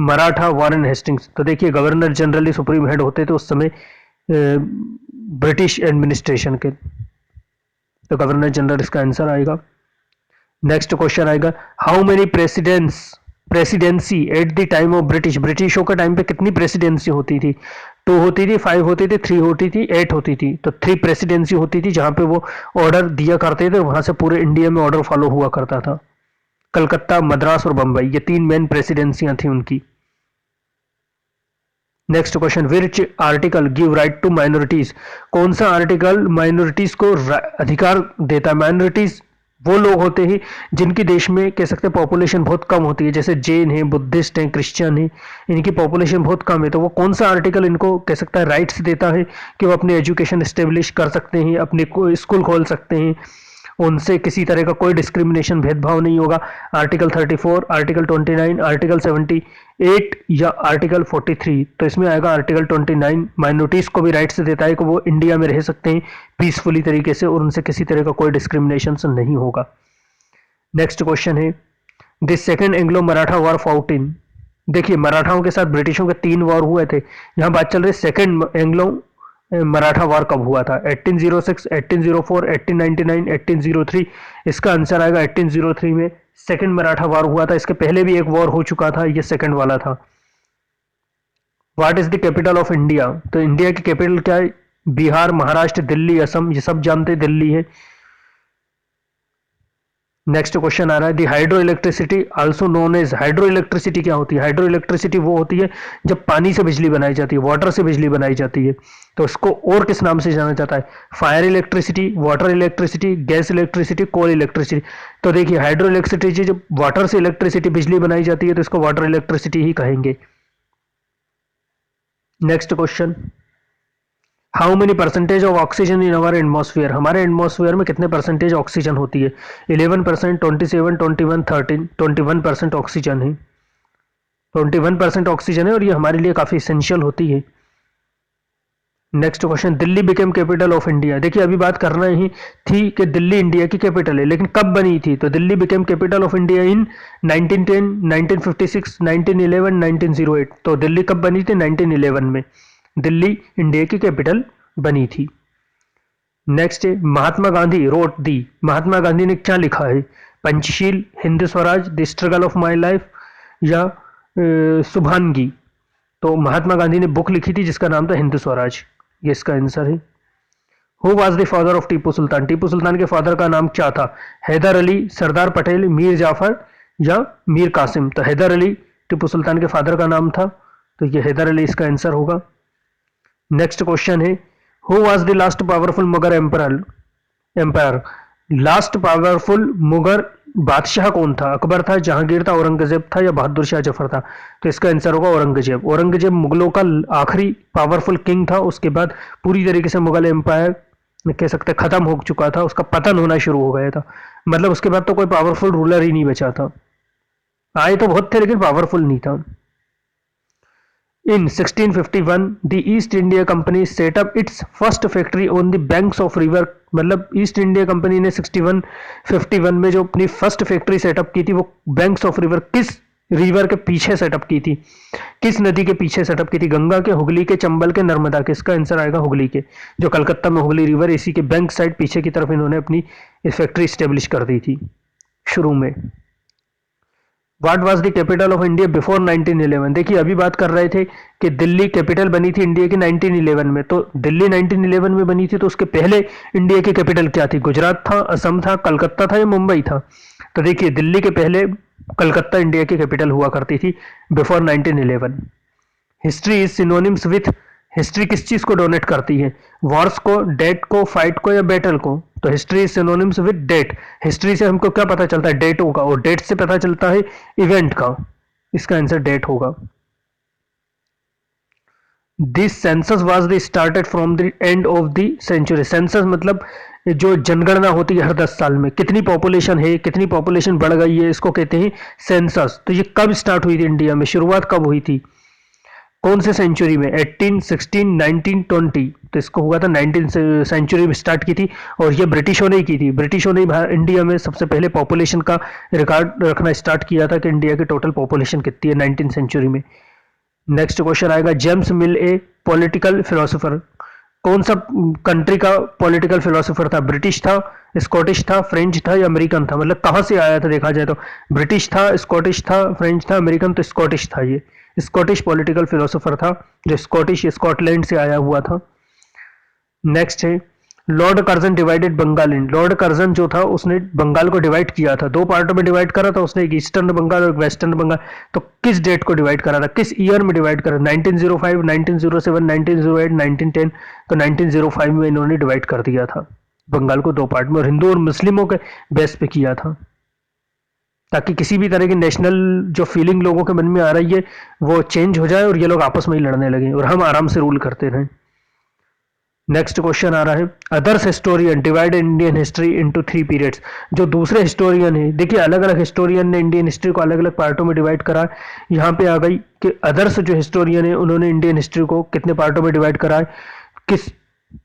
Maratha, Warren Hastings? तो देखिए गवर्नर जनरल ही सुप्रीम हेड होते थे उस समय ब्रिटिश एडमिनिस्ट्रेशन के। तो गवर्नर जनरल इसका आंसर आएगा। नेक्स्ट क्वेश्चन आएगा, how many presidency at the time of British, ब्रिटिशों के टाइम पे कितनी प्रेसिडेंसी होती थी? 2 होती थी, 5 होती थी, 3 होती थी, 8 होती थी। तो 3 प्रेसिडेंसी होती थी जहां पे वो ऑर्डर दिया करते थे, वहां से पूरे इंडिया में ऑर्डर फॉलो हुआ करता था। कलकत्ता, मद्रास और बंबई, ये 3 मेन प्रेसिडेंसियां थी उनकी। Next question, which article give right to minorities, कौन सा आर्टिकल माइनॉरिटीज को अधिकार देता है? माइनॉरिटीज वो लोग होते हैं जिनकी देश में कह सकते हैं पॉपुलेशन बहुत कम होती है, जैसे जैन है, बुद्धिस्ट हैं, क्रिश्चियन है, इनकी पॉपुलेशन बहुत कम है। तो वो कौन सा आर्टिकल इनको कह सकता है राइट्स देता है कि वो अपनी एजुकेशन स्टेब्लिश कर सकते हैं, अपने स्कूल खोल सकते हैं, उनसे किसी तरह का कोई डिस्क्रिमिनेशन भेदभाव नहीं होगा। आर्टिकल 34, आर्टिकल 29, आर्टिकल 78 या आर्टिकल 43। तो इसमें आएगा आर्टिकल 29। माइनॉरिटीज को भी राइट्स देता है कि वो इंडिया में रह सकते हैं पीसफुली तरीके से और उनसे किसी तरह का कोई डिस्क्रिमिनेशन नहीं होगा। नेक्स्ट क्वेश्चन है, this second Anglo Maratha war fought in. देखिए मराठाओं के साथ ब्रिटिशों के 3 वॉर हुए थे, यहाँ बात चल रही है सेकेंड एंग्लो मराठा वार कब हुआ था। 1806, 1804, 1899, 1803। इसका आंसर आएगा 1803 में सेकंड मराठा वार हुआ था। इसके पहले भी एक वॉर हो चुका था, ये सेकंड वाला था। What is the capital of India. तो इंडिया की कैपिटल क्या है। बिहार, महाराष्ट्र, दिल्ली, असम, ये सब जानते हैं दिल्ली है। नेक्स्ट क्वेश्चन आ रहा है, the hydro electricity also known as. Hydro electricity क्या होती है। हाइड्रो इलेक्ट्रिसिटी वो होती है जब पानी से बिजली बनाई जाती है, वाटर से बिजली बनाई जाती है। तो इसको और किस नाम से जाना जाता है। Fire electricity, water electricity, gas electricity, coal electricity. तो देखिए हाइड्रो इलेक्ट्रिसिटी जब वाटर से इलेक्ट्रिसिटी बिजली बनाई जाती है तो इसको वाटर इलेक्ट्रिसिटी ही कहेंगे। Next question, how many percentage of oxygen in our atmosphere. हमारे एटमॉस्फेयर में कितने परसेंटेज ऑक्सीजन होती है। 11%, 27, 21, 13। 21% ऑक्सीजन है। 21% ऑक्सीजन है और ये हमारे लिए काफी इसेंशियल होती है। Next question, Delhi became capital of India. देखिए अभी बात करना ही थी कि दिल्ली इंडिया की कैपिटल है, लेकिन कब बनी थी। तो Delhi became capital of India in 1910, 1956, 1911, 1908। तो दिल्ली कब बनी थी। 1911 में दिल्ली इंडिया की कैपिटल बनी थी। नेक्स्ट है, महात्मा गांधी रोट दी। महात्मा गांधी ने क्या लिखा है। Panchsheel, Hind Swaraj, the struggle of my life या शुभांगी। तो महात्मा गांधी ने बुक लिखी थी जिसका नाम था हिंद स्वराज, ये इसका आंसर है। Who was the father of Tipu Sultan. Tipu Sultan के फादर का नाम क्या था। हैदर अली, सरदार पटेल, मीर जाफर या मीर कासिम। तो हैदर अली टीपू सुल्तान के फादर का नाम था, तो ये हैदर अली इसका आंसर होगा। नेक्स्ट क्वेश्चन है, who was the last powerful Mughal empire. Last powerful Mughal बादशाह कौन था। अकबर था, जहांगीर था, औरंगजेब था या बहादुर शाह जफर था। तो इसका आंसर होगा औरंगजेब। औरंगजेब मुगलों का आखिरी पावरफुल किंग था। उसके बाद पूरी तरीके से मुगल एम्पायर कह सकते खत्म हो चुका था, उसका पतन होना शुरू हो गया था। मतलब उसके बाद तो कोई पावरफुल रूलर ही नहीं बचा था। आए तो बहुत थे लेकिन पावरफुल नहीं था। In 1651, the East India Company set up its first factory on the banks of river। मतलब ईस्ट इंडिया कंपनी ने 6151 में जो अपनी फर्स्ट फैक्ट्री सेटअप की थी वो बैंक्स ऑफ रिवर, किस रिवर के पीछे सेटअप की थी, किस नदी के पीछे सेटअप की थी। गंगा के, हुगली के, चंबल के, नर्मदा के। इसका आंसर आएगा हुगली के। जो कलकत्ता में हुगली रिवर, इसी के बैंक साइड पीछे की तरफ इन्होंने अपनी फैक्ट्री स्टेब्लिश कर दी थी शुरू में। What was the capital of India before 1911। देखिए अभी बात कर रहे थे कि दिल्ली कैपिटल बनी थी इंडिया की 1911 में। तो दिल्ली 1911 में बनी थी तो उसके पहले इंडिया की कैपिटल क्या थी। गुजरात था, असम था, कलकत्ता था या मुंबई था। तो देखिए दिल्ली के पहले कलकत्ता इंडिया की कैपिटल हुआ करती थी before 1911। History is synonyms with. History किस चीज को डोनेट करती है। वॉर्स को, डेट को, फाइट को या बैटल को। तो history is synonyms with date. History से हमको क्या पता चलता है, डेटों का, और डेट से पता चलता है इवेंट का। इसका आंसर डेट होगा। This census was the started from the end of the century. Census मतलब जो जनगणना होती है हर 10 साल में, कितनी पॉपुलेशन है, कितनी पॉपुलेशन बढ़ गई है, इसको कहते हैं सेंसस। तो ये कब स्टार्ट हुई थी इंडिया में, शुरुआत कब हुई थी, कौन से सेंचुरी में। 18, 16, 19, 20। तो इसको हुआ था 19 सेंचुरी में स्टार्ट की थी और ये ब्रिटिशों ने ही की थी। ब्रिटिशों ने इंडिया में सबसे पहले पॉपुलेशन का रिकॉर्ड रखना स्टार्ट किया था कि इंडिया की टोटल पॉपुलेशन कितनी है 19 सेंचुरी में। नेक्स्ट क्वेश्चन आएगा, जेम्स मिल ए पॉलिटिकल फिलोसोफर। कौन सा कंट्री का पॉलिटिकल फिलोसोफर था। ब्रिटिश था, स्कॉटिश था, फ्रेंच था या अमेरिकन था। मतलब कहाँ से आया था देखा जाए तो ब्रिटिश था, स्कॉटिश था, फ्रेंच था, अमेरिकन। तो स्कॉटिश था, ये स्कॉटिश पॉलिटिकल फिलोसोफर था जो स्कॉटिश स्कॉटलैंड से आया हुआ था। नेक्स्ट है, लॉर्ड कर्जन डिवाइडेड बंगाल इन। लॉर्ड कर्जन जो था उसने बंगाल को डिवाइड किया था, 2 पार्टों में डिवाइड करा था उसने, एक ईस्टर्न बंगाल और एक वेस्टर्न बंगाल। तो किस डेट को डिवाइड करा था, किस ईयर में डिवाइड करा। 1905, 1907, 1908, 1910। तो 1905 में इन्होंने डिवाइड कर दिया था। बंगाल को 2 पार्ट में, और हिंदू और मुस्लिमों के बेस पे किया था, ताकि किसी भी तरह की नेशनल जो फीलिंग लोगों के मन में आ रही है वो चेंज हो जाए और ये लोग आपस में ही लड़ने लगे और हम आराम से रूल करते रहें। नेक्स्ट क्वेश्चन आ रहा है, others historian divide Indian history into 3 periods. जो दूसरे हिस्टोरियन है, देखिए अलग अलग हिस्टोरियन ने इंडियन हिस्ट्री को अलग अलग पार्टों में डिवाइड करा है। यहाँ पे आ गई कि अदर्स जो हिस्टोरियन है उन्होंने इंडियन हिस्ट्री को कितने पार्टों में डिवाइड करा है, किस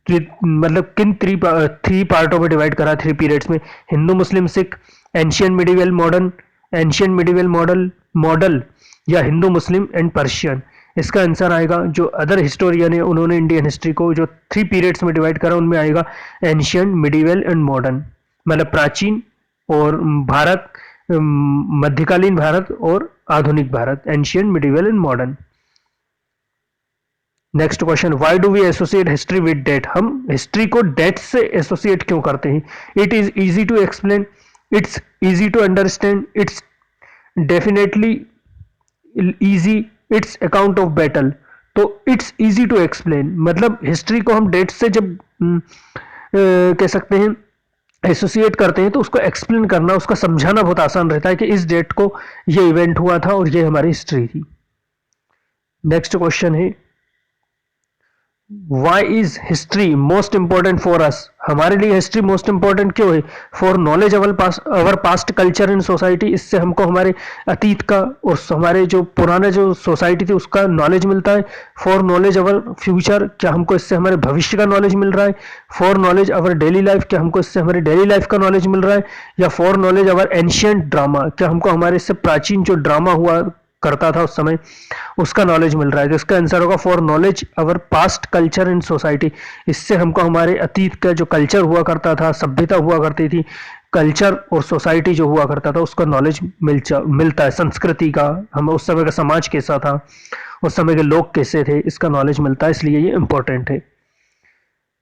मतलब किन 3 पार्टों में डिवाइड करा है, 3 पीरियड्स में। Hindu Muslim Sikh, ancient medieval modern, ancient medieval model या हिंदू मुस्लिम एंड पर्शियन। इसका आंसर आएगा, जो अदर हिस्टोरियन है उन्होंने इंडियन हिस्ट्री को जो 3 पीरियड्स में डिवाइड करा उनमें आएगा एंशियंट मिडिवल एंड मॉडर्न, मतलब प्राचीन और भारत, मध्यकालीन भारत और आधुनिक Bharat, ancient medieval and modern. Next question, why do we associate history with date. हम हिस्ट्री को डेट से एसोसिएट क्यों करते हैं। It is easy to explain, it's easy to understand, it's definitely easy, it's account of battle. तो it's easy to explain मतलब history को हम डेट से जब कह सकते हैं एसोसिएट करते हैं तो उसको एक्सप्लेन करना, उसका समझाना बहुत आसान रहता है कि इस डेट को ये इवेंट हुआ था और ये हमारी हिस्ट्री थी। नेक्स्ट क्वेश्चन है, why is history most important for us. हमारे लिए हिस्ट्री मोस्ट इंपॉर्टेंट क्यों है। For knowledge our past culture in society, इससे हमको हमारे अतीत का और हमारे जो पुराने जो सोसाइटी थी उसका नॉलेज मिलता है। फॉर नॉलेज अवर फ्यूचर, क्या हमको इससे हमारे भविष्य का नॉलेज मिल रहा है। For knowledge our daily life, क्या हमको इससे हमारी डेली लाइफ का नॉलेज मिल रहा है। या for knowledge our ancient drama, क्या हमको हमारे इससे प्राचीन जो ड्रामा हुआ करता था उस समय उसका नॉलेज मिल रहा है। तो इसका आंसर होगा for knowledge our past culture in society. इससे हमको हमारे अतीत का जो कल्चर हुआ करता था, सभ्यता हुआ करती थी, कल्चर और सोसाइटी जो हुआ करता था उसका नॉलेज मिलता है। संस्कृति का, हम उस समय का समाज कैसा था, उस समय के लोग कैसे थे, इसका नॉलेज मिलता है, इसलिए ये इंपॉर्टेंट है।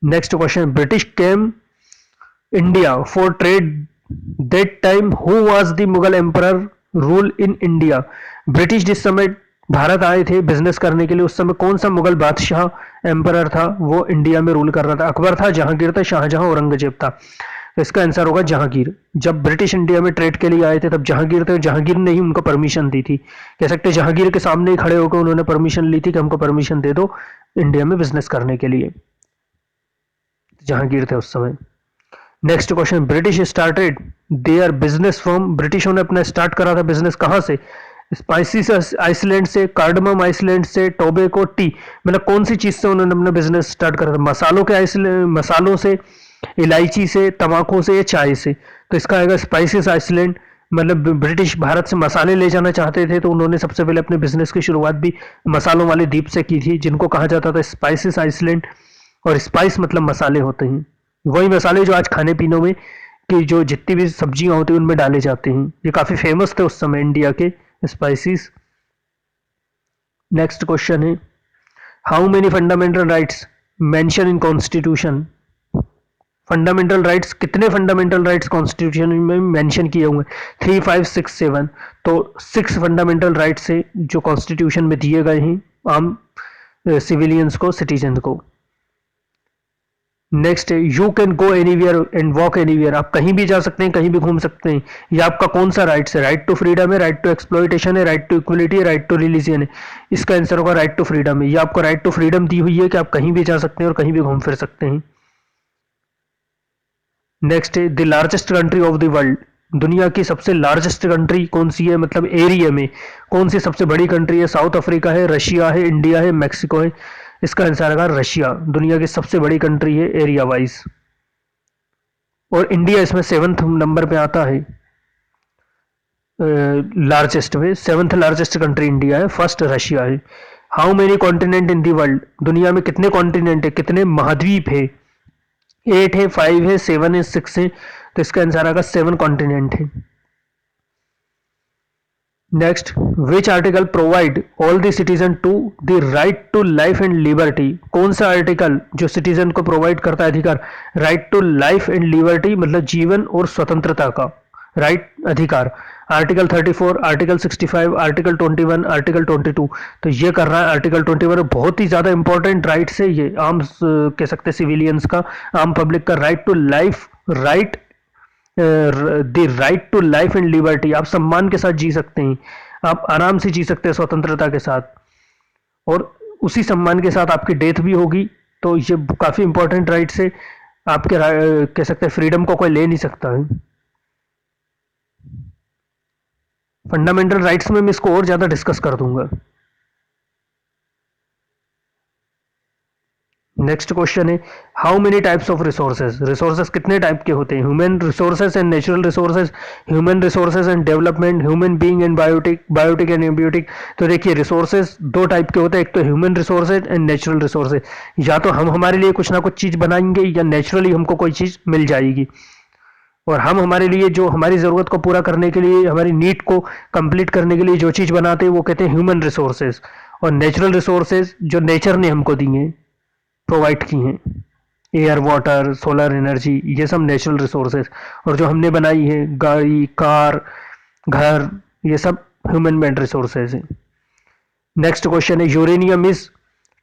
Next question, British came India for trade that time, who was the Mughal emperor rule in India. British जिस समय भारत आए थे बिजनेस करने के लिए उस समय कौन सा मुगल बादशाह एम्परर था वो इंडिया में रूल कर रहा था। अकबर था, जहांगीर था, शाहजहां, औरंगजेब था। तो इसका आंसर होगा जहांगीर। जब ब्रिटिश इंडिया में ट्रेड के लिए आए थे तब जहांगीर थे, जहांगीर ने ही उनको परमिशन दी थी। कह सकते हैं जहांगीर के सामने ही खड़े होकर उन्होंने परमिशन ली थी कि हमको परमिशन दे दो इंडिया में बिजनेस करने के लिए। जहांगीर थे उस समय। Next question, British started their business from. ब्रिटिशों ने अपना स्टार्ट करा था बिजनेस कहां से। स्पाइसीज आइसलैंड से, कार्डमम आइसलैंड से, टोबैको टी, मतलब कौन सी चीज से उन्होंने अपना बिजनेस स्टार्ट करा था। मसालों के आइसलैंड, मसालों से, इलायची से, तंबाकू से या चाय से। तो इसका आएगा स्पाइसीज आइसलैंड। मतलब ब्रिटिश भारत से मसाले ले जाना चाहते थे तो उन्होंने सबसे पहले अपने बिजनेस की शुरुआत भी मसालों वाले द्वीप से की थी जिनको कहा जाता था स्पाइसीज आइसलैंड। और स्पाइस मतलब मसाले होते हैं, वही मसाले जो आज खाने पीने में कि जो जितनी भी सब्जियां होती हैं उनमें डाले जाते हैं। ये काफी फेमस थे उस समय इंडिया के स्पाइसेस। नेक्स्ट क्वेश्चन है, how many fundamental rights mention in constitution. Fundamental rights, कितने फंडामेंटल राइट्स कॉन्स्टिट्यूशन में मेंशन किए हुए हैं। 3, 5, 6, 7। तो 6 फंडामेंटल राइट्स है जो कॉन्स्टिट्यूशन में दिए गए हैं आम सिविलियंस को, सिटीजन को। नेक्स्ट है, you can go anywhere and walk anywhere. आप कहीं भी जा सकते हैं, कहीं भी घूम सकते हैं। ये आपका कौन सा राइट्स है। राइट टू फ्रीडम है, राइट टू एक्सप्लॉइटेशन है, राइट टू इक्वलिटी है, राइट टू रिलीजियन है। इसका आंसर होगा राइट टू फ्रीडम है। ये आपको राइट टू फ्रीडम दी हुई है कि आप कहीं भी जा सकते हैं और कहीं भी घूम फिर सकते हैं। नेक्स्ट है, the largest country of the world. दुनिया की सबसे लार्जेस्ट कंट्री कौन सी है, मतलब एरिया में कौन सी सबसे बड़ी कंट्री है। साउथ अफ्रीका है, रशिया है, इंडिया है, मैक्सिको है। इसका आंसर आएगा रशिया। दुनिया की सबसे बड़ी कंट्री है एरिया वाइज, और इंडिया इसमें 7th नंबर पे आता है लार्जेस्ट में। 7th लार्जेस्ट कंट्री इंडिया है, फर्स्ट रशिया है। How many continent in the world. दुनिया में कितने कॉन्टिनेंट है, कितने महाद्वीप है। 8 है, 5 है, 7 है, 6 है। तो इसका आंसर आएगा 7 कॉन्टिनेंट है। Next, which article provide all the citizen to the right to life and liberty. कौन सा आर्टिकल जो सिटीजन को प्रोवाइड करता है अधिकार। Right to life and liberty मतलब जीवन और स्वतंत्रता का राइट, अधिकार। Article 34, article 65, article 21, article 22। तो ये कर रहा है आर्टिकल 21, बहुत ही ज़्यादा इंपॉर्टेंट राइट्स है ये, आम कह सकते हैं सिविलियंस का, आम पब्लिक का right to life, right the right to life and liberty. आप सम्मान के साथ जी सकते हैं, आप आराम से जी सकते हैं स्वतंत्रता के साथ, और उसी सम्मान के साथ आपकी डेथ भी होगी। तो ये काफ़ी इंपॉर्टेंट राइट्स है, आपके कह सकते हैं फ्रीडम को कोई ले नहीं सकता है। फंडामेंटल राइट्स में मैं इसको और ज़्यादा डिस्कस कर दूंगा। नेक्स्ट क्वेश्चन है, how many types of resources, resources कितने टाइप के होते हैं? Human resources and natural resources, human resources and development, human being and biotic, biotic and abiotic. तो देखिए रिसोर्सेज दो टाइप के होते हैं, एक तो human resources and natural resources. या तो हम हमारे लिए कुछ ना कुछ चीज़ बनाएंगे, या नेचुरली हमको कोई चीज़ मिल जाएगी, और हम हमारे लिए जो हमारी ज़रूरत को पूरा करने के लिए, हमारी नीड को कंप्लीट करने के लिए जो चीज़ बनाते हैं वो कहते हैं ह्यूमन रिसोर्सेज। और नेचुरल रिसोर्सेज जो नेचर ने हमको दी हैं, प्रोवाइड की हैं, एयर, वाटर, सोलर एनर्जी, ये सब नेचुरल रिसोर्सेज। और जो हमने बनाई है गाड़ी, कार, घर, ये सब ह्यूमन मेड रिसोर्सेज हैं। नेक्स्ट क्वेश्चन है, uranium is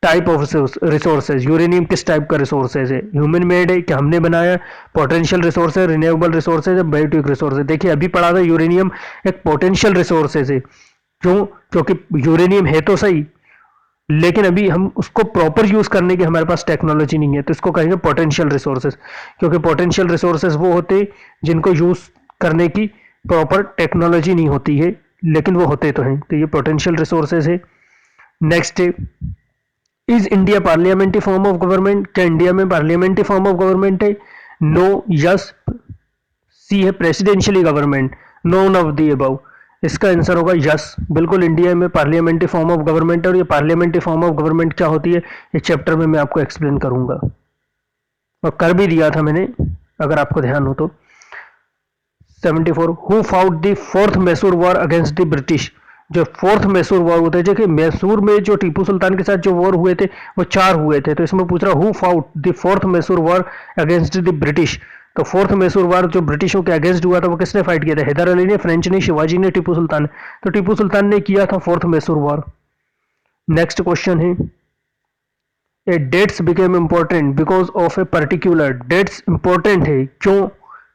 type of resources, uranium किस टाइप का रिसोर्सेज है? ह्यूमन मेड है, क्या हमने बनाया? पोटेंशियल रिसोर्स है, रिन्यूएबल रिसोर्सेज है, बायोटिक रिसोर्स है। देखिए अभी पढ़ा था यूरेनियम एक पोटेंशियल रिसोर्सेज है। क्यों? क्योंकि यूरेनियम है तो सही, लेकिन अभी हम उसको प्रॉपर यूज करने की हमारे पास टेक्नोलॉजी नहीं है, तो इसको कहेंगे पोटेंशियल रिसोर्सेज। क्योंकि पोटेंशियल रिसोर्सेज वो होते जिनको यूज करने की प्रॉपर टेक्नोलॉजी नहीं होती है, लेकिन वो होते तो हैं, तो ये पोटेंशियल रिसोर्सेज है। Next, is India parliamentary form of government, क्या इंडिया में पार्लियामेंट्री फॉर्म ऑफ गवर्नमेंट है? नो, यस, सी है presidentially government, none of the above. इसका आंसर होगा यस, बिल्कुल इंडिया में पार्लियामेंट्री फॉर्म ऑफ गवर्नमेंट है। और ये पार्लियामेंट्री फॉर्म ऑफ गवर्नमेंट क्या होती है, इस चैप्टर में मैं आपको एक्सप्लेन करूंगा, और कर भी दिया था मैंने, अगर आपको ध्यान हो तो। 74, who fought the fourth Mysore war against the British. जो फोर्थ मैसूर वॉर होते हैं, जो कि मैसूर में जो टीपू सुल्तान के साथ जो वॉर हुए थे वो 4 हुए थे, तो इसमें पूछ रहा who fought the fourth Mysore war against the British. तो फोर्थ मैसूर वॉर जो ब्रिटिशों के अगेंस्ट हुआ था वो किसने फाइट किया था? हैदर अली ने, फ्रेंच ने, शिवाजी ने, टीपू सुल्तान ने। तो टीपू सुल्तान ने किया था fourth Mysore war. Next question है, a dates became important because of a particular. Dates important है क्यों?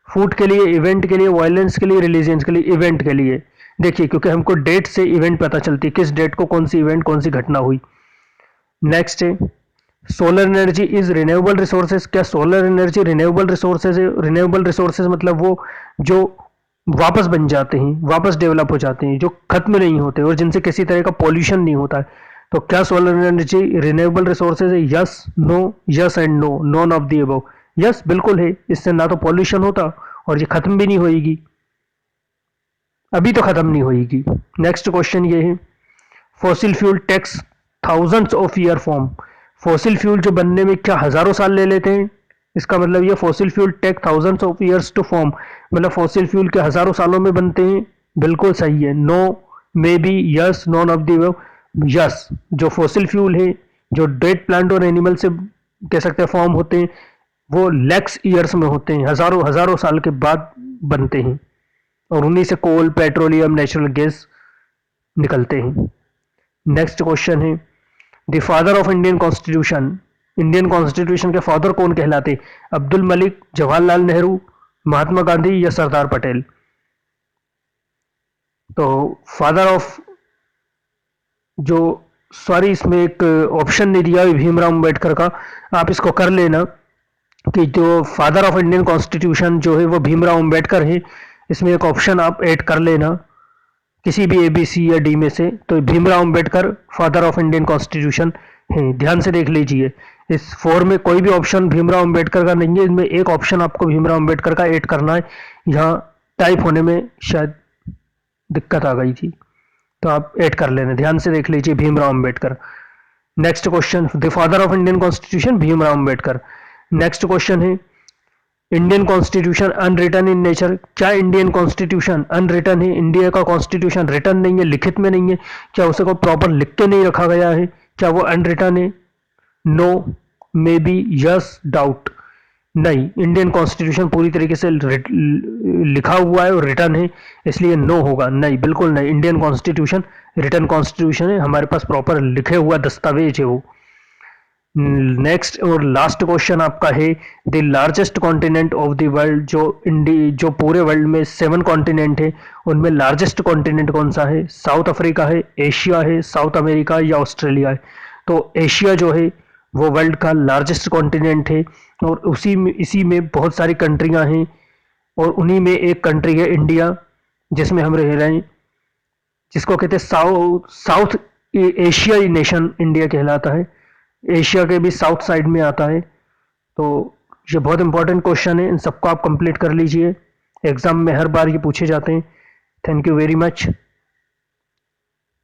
फूड के लिए, इवेंट के लिए, वायलेंस के लिए, रिलीजियंस के लिए? इवेंट के लिए। देखिए क्योंकि हमको डेट से इवेंट पता चलती है, किस डेट को कौन सी इवेंट, कौन सी घटना हुई। नेक्स्ट है, solar energy is renewable resources. क्या सोलर एनर्जी रिन्यूएबल रिसोर्सेज है? रिन्यूएबल रिसोर्सेज मतलब वो जो वापस बन जाते हैं, वापस डेवलप हो जाते हैं, जो खत्म नहीं होते और जिनसे किसी तरह का पॉल्यूशन नहीं होता है। तो क्या सोलर एनर्जी रिन्यूएबल रिसोर्सेज है? Yes, no, yes and no, none of the above. Yes बिल्कुल है, इससे ना तो पॉल्यूशन होता और ये खत्म भी नहीं होगी, अभी तो खत्म नहीं होगी। नेक्स्ट क्वेश्चन ये है, fossil fuel takes thousands of year form. Fossil fuel जो बनने में क्या हजारों साल ले लेते हैं, इसका मतलब ये fossil fuel take thousands of years to form, मतलब फॉसिल फ्यूल के हजारों सालों में बनते हैं। बिल्कुल सही है, no, maybe, yes, none of the yes. जो फॉसिल फ्यूल है, जो डेड प्लांट और एनिमल से कह सकते हैं फॉर्म होते हैं, वो लैक्स ईयर्स में होते हैं, हजारों हजारों साल के बाद बनते हैं, और उन्हीं से कोल, पेट्रोलियम, नेचुरल गैस निकलते हैं। नेक्स्ट क्वेश्चन है, the father of Indian constitution. Indian constitution के फादर कौन कहलाते? अब्दुल मलिक, जवाहरलाल नेहरू, महात्मा गांधी या सरदार पटेल? तो फादर ऑफ, जो, सॉरी इसमें एक ऑप्शन नहीं दिया भीमराव अंबेडकर का, आप इसको कर लेना कि जो फादर ऑफ इंडियन कॉन्स्टिट्यूशन जो है वो भीमराव अंबेडकर है। इसमें एक ऑप्शन आप ऐड कर लेना किसी भी ABC या D में से, तो Bhimrao Ambedkar father of Indian constitution है। ध्यान से देख लीजिए, इस 4 में कोई भी ऑप्शन भीमराव अंबेडकर का नहीं है, इसमें एक ऑप्शन आपको भीमराव अंबेडकर का ऐड करना है। यहाँ टाइप होने में शायद दिक्कत आ गई थी, तो आप ऐड कर लेना, ध्यान से देख लीजिए Bhimrao Ambedkar. Next question, the father of Indian constitution Bhimrao Ambedkar. Next question है, Indian constitution unwritten in nature. क्या इंडियन कॉन्स्टिट्यूशन अनरिटन है? इंडिया का कॉन्स्टिट्यूशन रिटन नहीं है, लिखित में नहीं है, क्या उसे को प्रॉपर लिख के नहीं रखा गया है, क्या वो अनरिटन है? No, maybe, yes, doubt. नहीं, इंडियन कॉन्स्टिट्यूशन पूरी तरीके से लिखा हुआ है और रिटर्न है, इसलिए नो होगा। नहीं, बिल्कुल नहीं, इंडियन कॉन्स्टिट्यूशन रिटर्न कॉन्स्टिट्यूशन है, हमारे पास प्रॉपर लिखे हुआ दस्तावेज है वो। नेक्स्ट और लास्ट क्वेश्चन आपका है, the largest continent of the world, जो पूरे वर्ल्ड में 7 कॉन्टिनेंट है, उनमें लार्जेस्ट कॉन्टिनेंट कौन सा है? साउथ अफ्रीका है, एशिया है, साउथ अमेरिका या ऑस्ट्रेलिया है? तो एशिया जो है वो वर्ल्ड का लार्जेस्ट कॉन्टिनेंट है, और इसी में बहुत सारी कंट्रियां हैं, और उन्हीं में एक कंट्री है इंडिया, जिसमें हम रह रहे हैं, जिसको कहते हैं साउथ साउथ एशियाई नेशन इंडिया कहलाता है। एशिया के भी साउथ साइड में आता है। तो ये बहुत इंपॉर्टेंट क्वेश्चन है, इन सबको आप कंप्लीट कर लीजिए, एग्जाम में हर बार ये पूछे जाते हैं। Thank you very much.